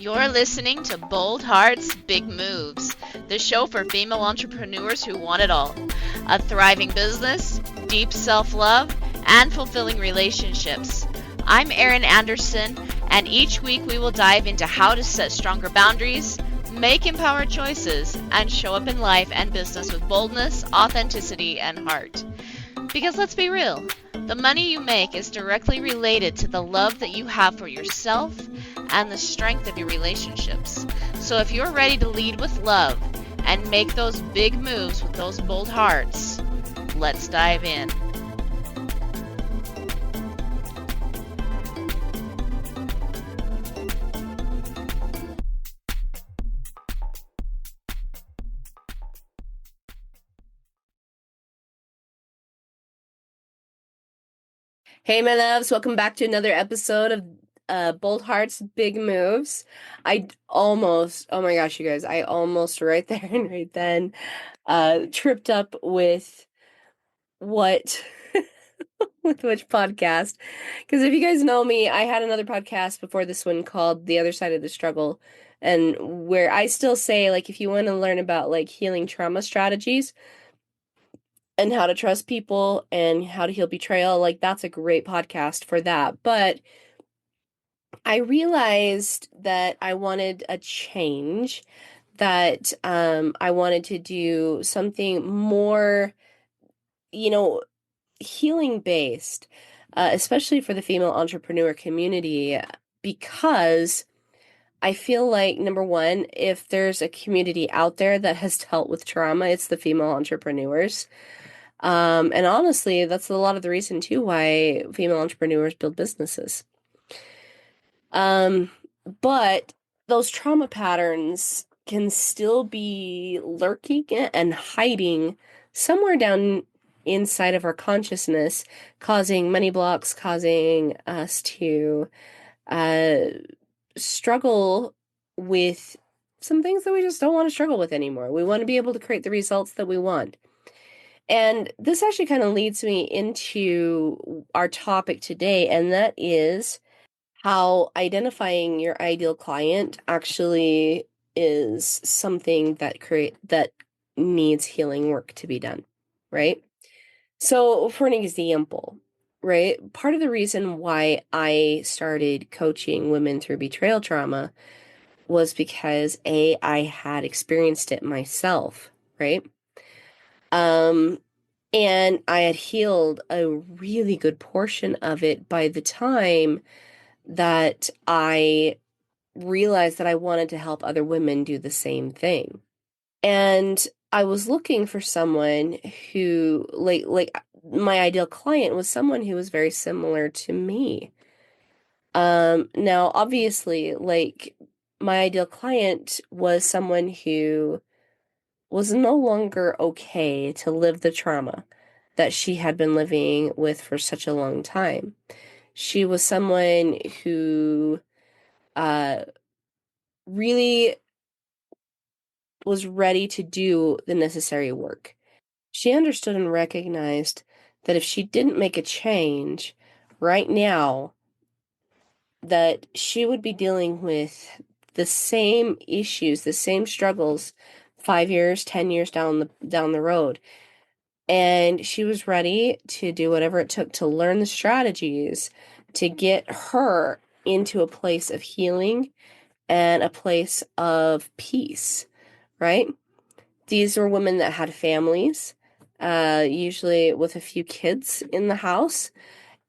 You're listening to Bold Hearts, Big Moves, the show for female entrepreneurs who want it all: a thriving business, deep self love, and fulfilling relationships. I'm Erin Anderson, and each week we will dive into how to set stronger boundaries, make empowered choices, and show up in life and business with boldness, authenticity, and heart. Because let's be real, the money you make is directly related to the love that you have for yourself and the strength of your relationships. So if you're ready to lead with love and make those big moves with those bold hearts, let's dive in. Hey, my loves, welcome back to another episode of Bold Hearts, Big Moves. Oh my gosh, you guys, I almost right there and right then tripped up with what, with which podcast. Because if you guys know me, I had another podcast before this one called The Other Side of the Struggle, and where I still say, like, if you want to learn about, like, healing trauma strategies, and how to trust people and how to heal betrayal, like, that's a great podcast for that. But I realized that I wanted a change, that I wanted to do something more, healing based, especially for the female entrepreneur community, because I feel like, number one, if there's a community out there that has dealt with trauma, it's the female entrepreneurs. And honestly, that's a lot of the reason too why female entrepreneurs build businesses. But those trauma patterns can still be lurking and hiding somewhere down inside of our consciousness, causing money blocks, causing us to uh, struggle with some things that we just don't want to struggle with anymore. We want to be able to create the results that we want. And this actually kind of leads me into our topic today, and that is how identifying your ideal client actually is something that needs healing work to be done, right? So, for an example, right? Part of the reason why I started coaching women through betrayal trauma was because I had experienced it myself, right? Um, and I had healed a really good portion of it by the time that I realized that I wanted to help other women do the same thing. And I was looking for someone who, like my ideal client was someone who was very similar to me. Now obviously, like, my ideal client was someone who was no longer okay to live the trauma that she had been living with for such a long time. She was someone who uh, really was ready to do the necessary work. She understood and recognized that if she didn't make a change right now, that she would be dealing with the same issues, the same struggles 5 years, 10 years down the road. And she was ready to do whatever it took to learn the strategies to get her into a place of healing and a place of peace, right? These were women that had families, usually with a few kids in the house,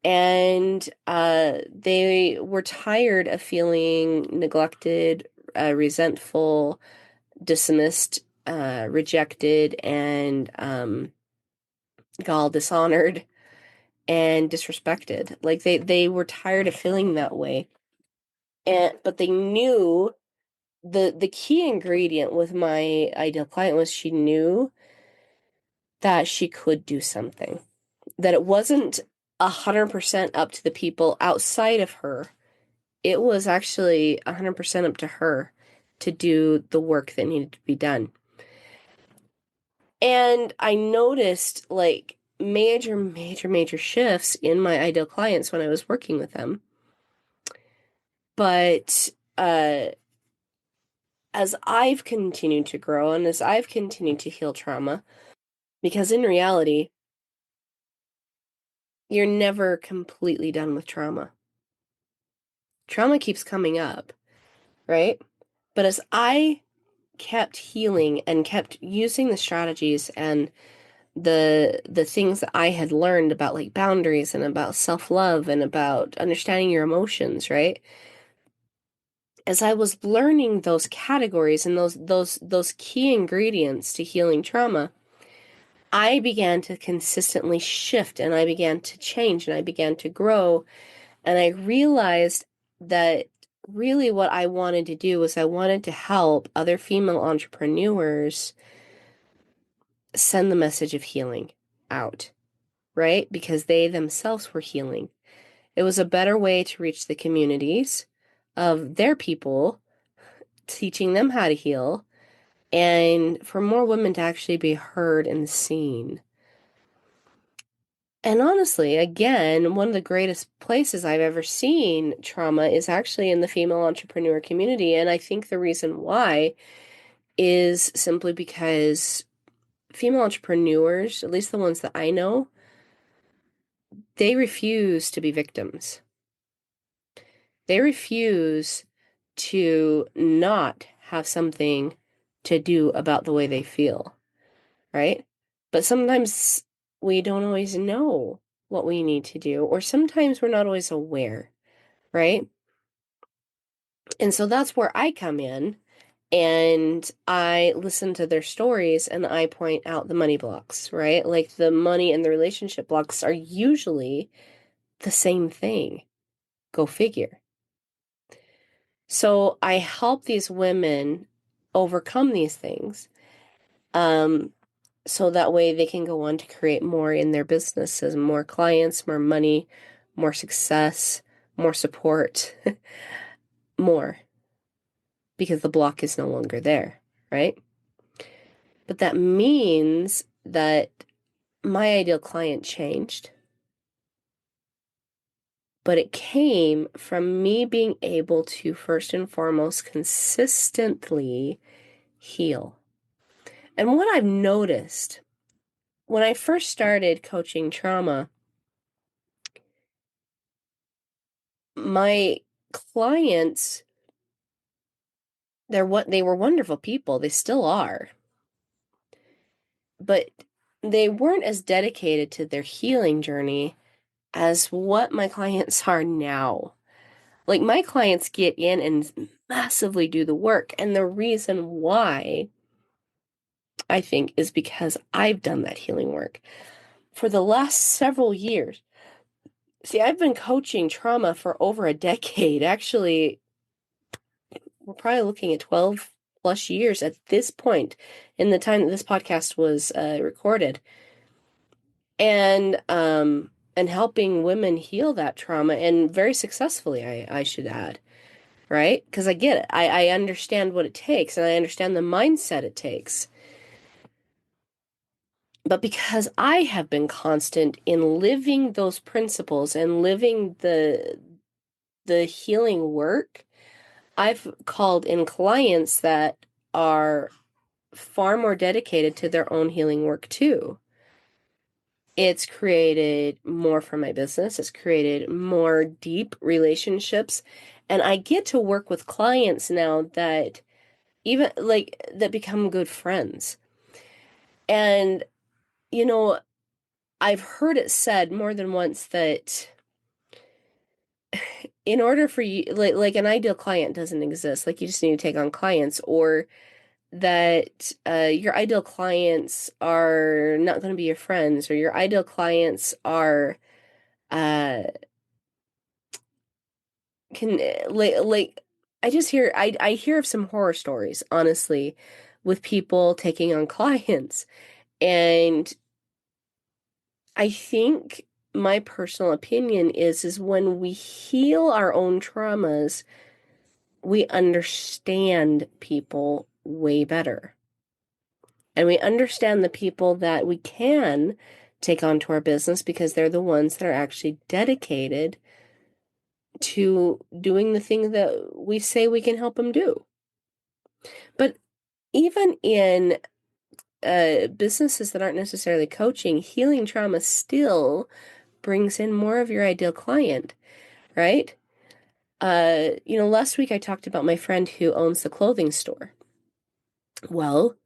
and they were tired of feeling neglected, resentful, dismissed, rejected, and dishonored and disrespected. Like, they were tired of feeling that way. But they knew the key ingredient with my ideal client was she knew that she could do something, that it wasn't 100% up to the people outside of her. It was actually 100% up to her to do the work that needed to be done. And I noticed, like, major shifts in my ideal clients when I was working with them. But as I've continued to grow and as I've continued to heal trauma, because in reality, you're never completely done with trauma. Trauma keeps coming up, right? But as I kept healing and kept using the strategies and the things that I had learned about like boundaries and about self-love and about understanding your emotions, right? As I was learning those categories and those key ingredients to healing trauma, I began to consistently shift and I began to change and I began to grow. And I realized that really what I wanted to do was I wanted to help other female entrepreneurs send the message of healing out, right? Because they themselves were healing. It was a better way to reach the communities of their people, teaching them how to heal, and for more women to actually be heard and seen. And honestly, again, one of the greatest places I've ever seen trauma is actually in the female entrepreneur community. And I think the reason why is simply because female entrepreneurs, at least the ones that I know, they refuse to be victims. They refuse to not have something to do about the way they feel, right? But sometimes we don't always know what we need to do, or sometimes we're not always aware, right? And so that's where I come in and I listen to their stories and I point out the money blocks, right? Like the money and the relationship blocks are usually the same thing. Go figure. So I help these women overcome these things. Um, so that way they can go on to create more in their businesses, more clients, more money, more success, more support, more, because the block is no longer there, right? But that means that my ideal client changed, but it came from me being able to first and foremost consistently heal. And what I've noticed when I first started coaching trauma, my clients, they were wonderful people. They still are. But they weren't as dedicated to their healing journey as what my clients are now. Like my clients get in and massively do the work. And the reason why I think is because I've done that healing work for the last several years. See, I've been coaching trauma for over a decade. Actually, we're probably looking at 12 plus years at this point in the time that this podcast was recorded. And helping women heal that trauma and very successfully, I should add, right? Because I get it. I understand what it takes and I understand the mindset it takes. But because I have been constant in living those principles and living the healing work, I've called in clients that are far more dedicated to their own healing work too. It's created more for my business. It's created more deep relationships. And I get to work with clients now that even like that become good friends. And, you know, I've heard it said more than once that in order for you, like an ideal client doesn't exist. Like you just need to take on clients, or that your ideal clients are not going to be your friends, or your ideal clients are uh can like I just hear I hear of some horror stories, honestly, with people taking on clients. And I think my personal opinion is when we heal our own traumas, we understand people way better. And we understand the people that we can take onto our business because they're the ones that are actually dedicated to doing the thing that we say we can help them do. But even in businesses that aren't necessarily coaching, healing trauma still brings in more of your ideal client, right? Last week I talked about my friend who owns the clothing store. Well,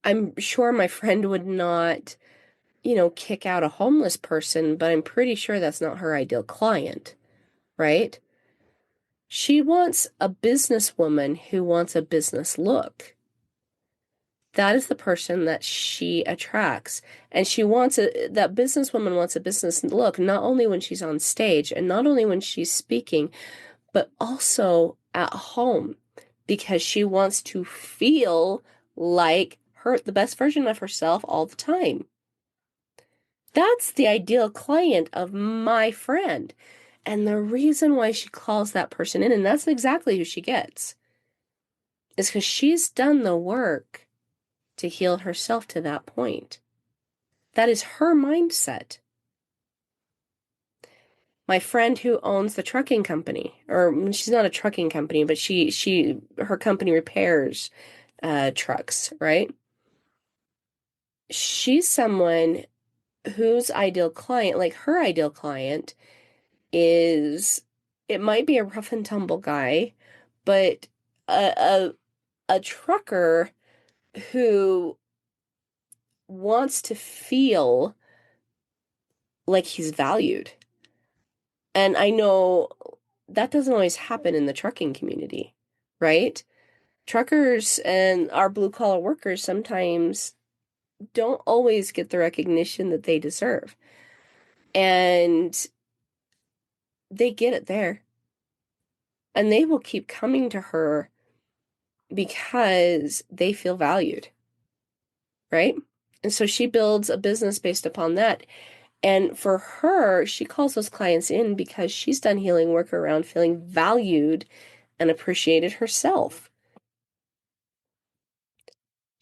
I'm sure my friend would not, kick out a homeless person, but I'm pretty sure that's not her ideal client, right? She wants a businesswoman who wants a business look. That is the person that she attracts. And that businesswoman wants a business look, not only when she's on stage and not only when she's speaking, but also at home, because she wants to feel like the best version of herself all the time. That's the ideal client of my friend. And the reason why she calls that person in, and that's exactly who she gets, is because she's done the work to heal herself to that point. That is her mindset. My friend who owns the trucking company, or she's not a trucking company, but her company repairs trucks, right? She's someone whose ideal client, like her ideal client, is, it might be a rough and tumble guy, but a, a trucker who wants to feel like he's valued. And I know that doesn't always happen in the trucking community, right? Truckers and our blue collar workers sometimes don't always get the recognition that they deserve. And they get it there. And they will keep coming to her because they feel valued, right? And so she builds a business based upon that. And for her, she calls those clients in because she's done healing work around feeling valued and appreciated herself.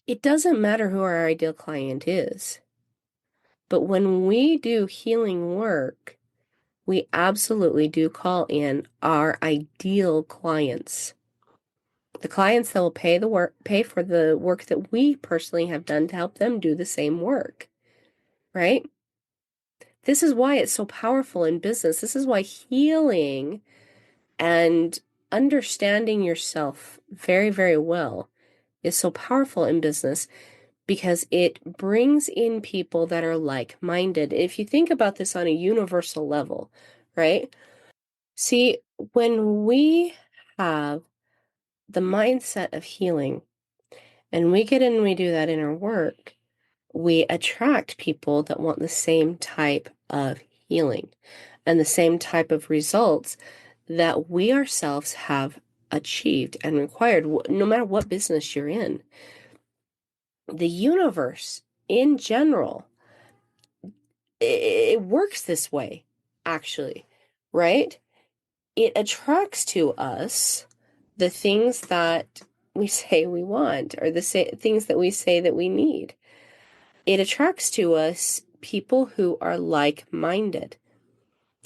It doesn't matter who our ideal client is, but when we do healing work, we absolutely do call in our ideal clients. The clients that will pay for the work that we personally have done to help them do the same work, right? This is why it's so powerful in business. This is why healing and understanding yourself very, very well is so powerful in business, because it brings in people that are like-minded. If you think about this on a universal level, right? See, when we have the mindset of healing and we get in and we do that inner work, we attract people that want the same type of healing and the same type of results that we ourselves have achieved and required, no matter what business you're in. The universe in general, it works this way, actually, right? It attracts to us the things that we say we want, or the things that we say that we need. It attracts to us people who are like-minded.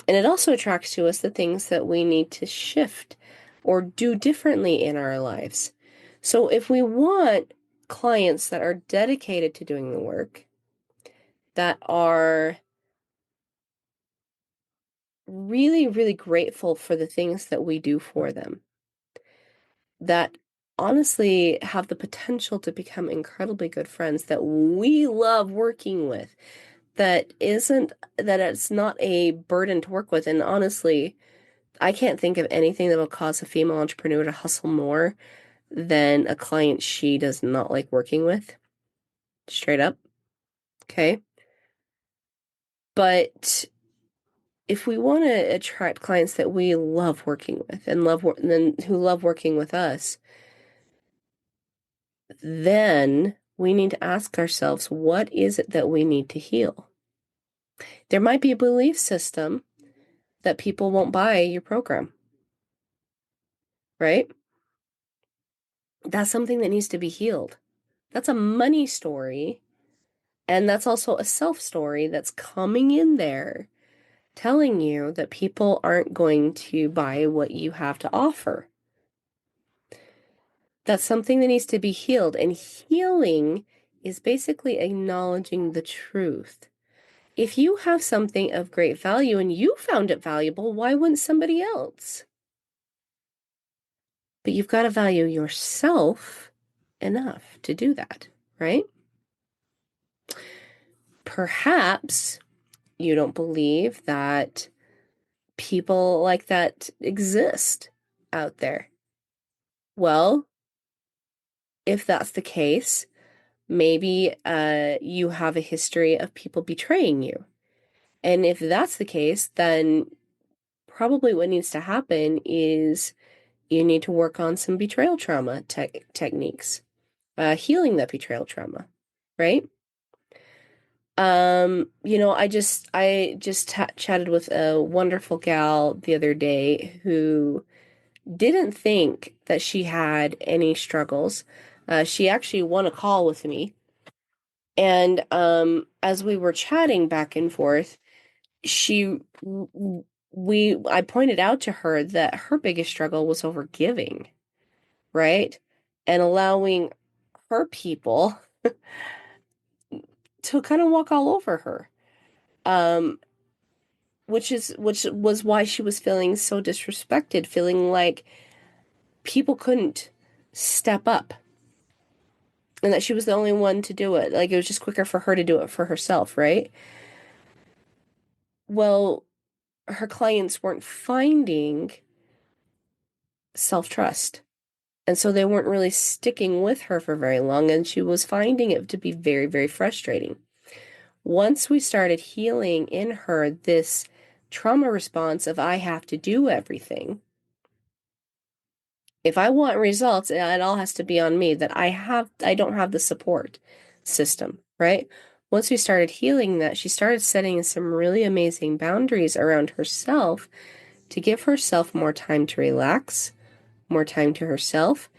And it also attracts to us the things that we need to shift or do differently in our lives. So if we want clients that are dedicated to doing the work, that are really, really grateful for the things that we do for them, that honestly have the potential to become incredibly good friends that we love working with, that it's not a burden to work with. And honestly, I can't think of anything that'll cause a female entrepreneur to hustle more than a client she does not like working with. Straight up. Okay. But if we want to attract clients that we love working with and then who love working with us, then we need to ask ourselves, what is it that we need to heal? There might be a belief system that people won't buy your program, right? That's something that needs to be healed. That's a money story. And that's also a self story that's coming in there, telling you that people aren't going to buy what you have to offer. That's something that needs to be healed. And healing is basically acknowledging the truth. If you have something of great value and you found it valuable, why wouldn't somebody else? But you've got to value yourself enough to do that, right? Perhaps you don't believe that people like that exist out there. Well, if that's the case, maybe you have a history of people betraying you. And if that's the case, then probably what needs to happen is you need to work on some betrayal trauma techniques, healing that betrayal trauma, right? I just chatted with a wonderful gal the other day who didn't think that she had any struggles. She actually won a call with me. And as we were chatting back and forth, I pointed out to her that her biggest struggle was over giving, right? And allowing her people to kind of walk all over her. Um, which was why she was feeling so disrespected, feeling like people couldn't step up and that she was the only one to do it. Like it was just quicker for her to do it for herself, right? Well, her clients weren't finding self-trust. And so they weren't really sticking with her for very long, and she was finding it to be very, very frustrating. Once we started healing in her this trauma response of I have to do everything, if I want results, it all has to be on me, that I don't have the support system, right? Once we started healing that, she started setting some really amazing boundaries around herself to give herself more time to relax, more time to herself,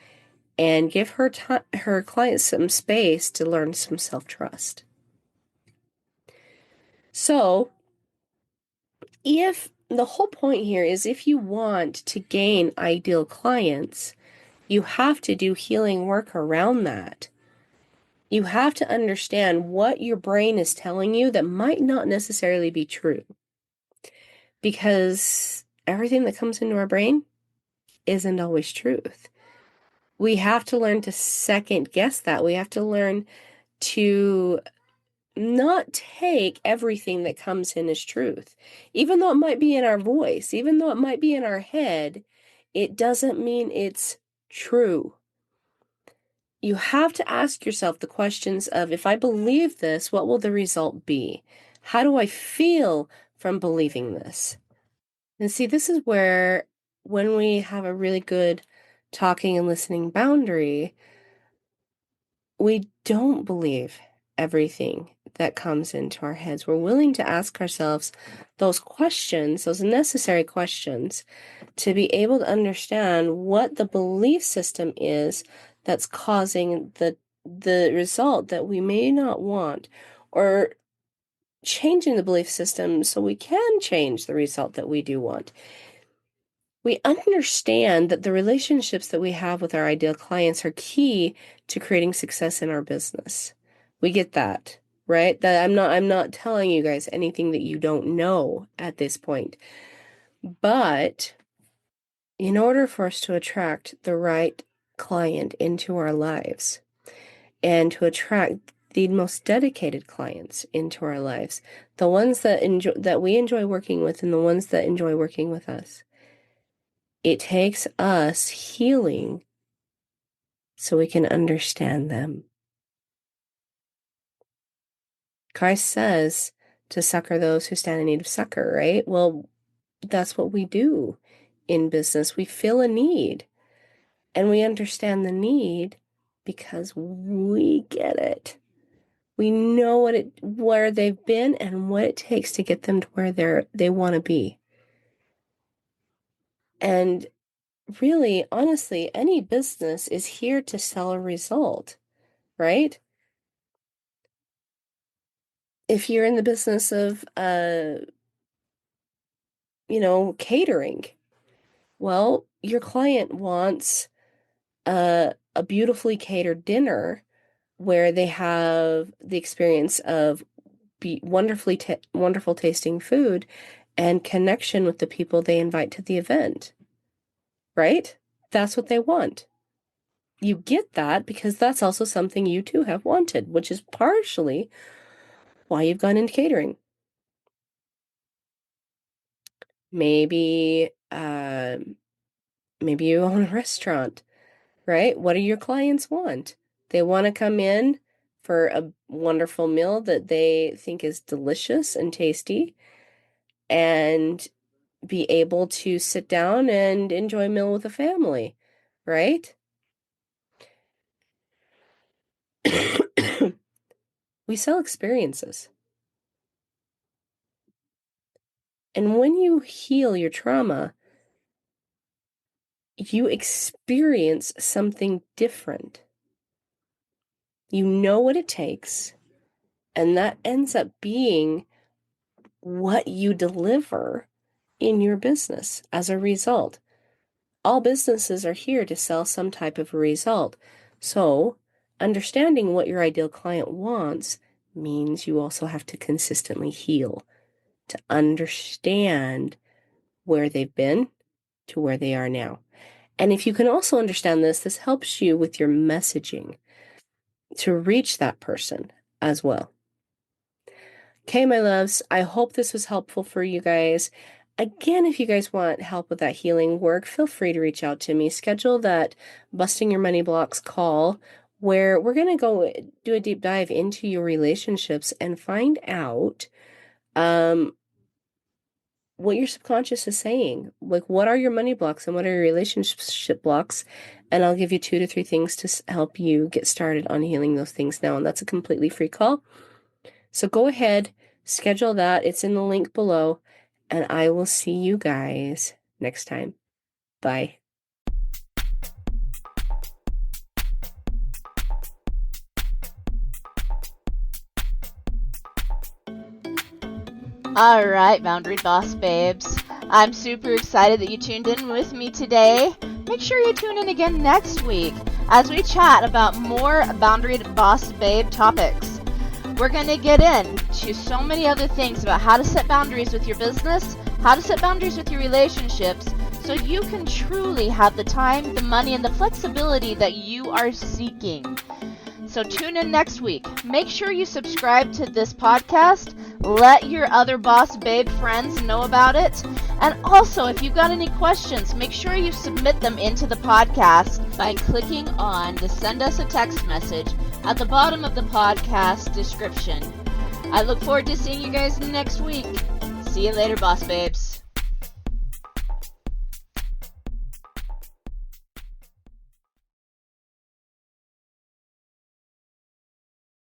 and give her clients some space to learn some self-trust. So, if the whole point here is if you want to gain ideal clients, you have to do healing work around that. You have to understand what your brain is telling you that might not necessarily be true. Because everything that comes into our brain isn't always truth. We have to learn to second guess that. We have to learn to not take everything that comes in as truth. Even though it might be in our voice, even though it might be in our head, it doesn't mean it's true. You have to ask yourself the questions of, if I believe this, what will the result be? How do I feel from believing this? And see, this is where, when we have a really good talking and listening boundary, we don't believe everything that comes into our heads. We're willing to ask ourselves those questions, those necessary questions, to be able to understand what the belief system is that's causing the result that we may not want, or changing the belief system so we can change the result that we do want. We understand that the relationships that we have with our ideal clients are key to creating success in our business. We get that, right? That I'm not telling you guys anything that you don't know at this point. But in order for us to attract the right client into our lives and to attract the most dedicated clients into our lives, the ones that we enjoy working with and the ones that enjoy working with us, it takes us healing so we can understand them. Christ says to succor those who stand in need of succor, right? Well, that's what we do in business. We feel a need, and we understand the need because we get it. We know where they've been and what it takes to get them to where they want to be. And really, honestly, any business is here to sell a result, right? If you're in the business of catering, well, your client wants a beautifully catered dinner where they have the experience of wonderful tasting food and connection with the people they invite to the event, right? That's what they want. You get that because that's also something you too have wanted, which is partially why you've gone into catering. Maybe, maybe you own a restaurant, right? What do your clients want? They want to come in for a wonderful meal that they think is delicious and tasty and be able to sit down and enjoy a meal with a family, right? We sell experiences. And when you heal your trauma, you experience something different. You know what it takes, and that ends up being what you deliver in your business as a result. All businesses are here to sell some type of a result. So, understanding what your ideal client wants means you also have to consistently heal to understand where they've been to where they are now. And if you can also understand this, this helps you with your messaging to reach that person as well. Okay, my loves, I hope this was helpful for you guys. Again, if you guys want help with that healing work, feel free to reach out to me. Schedule that Busting Your Money Blocks call where we're going to go do a deep dive into your relationships and find out what your subconscious is saying. Like, what are your money blocks and what are your relationship blocks? And I'll give you 2 to 3 things to help you get started on healing those things now. And that's a completely free call. So go ahead, schedule that. It's in the link below. And I will see you guys next time. Bye. All right, Boundary Boss babes. I'm super excited that you tuned in with me today. Make sure you tune in again next week as we chat about more Boundary Boss babe topics. We're going to get into so many other things about how to set boundaries with your business, how to set boundaries with your relationships, so you can truly have the time, the money, and the flexibility that you are seeking. So tune in next week. Make sure you subscribe to this podcast. Let your other boss babe friends know about it. And also, if you've got any questions, make sure you submit them into the podcast by clicking on the send us a text message at the bottom of the podcast description. I look forward to seeing you guys next week. See you later, boss babes.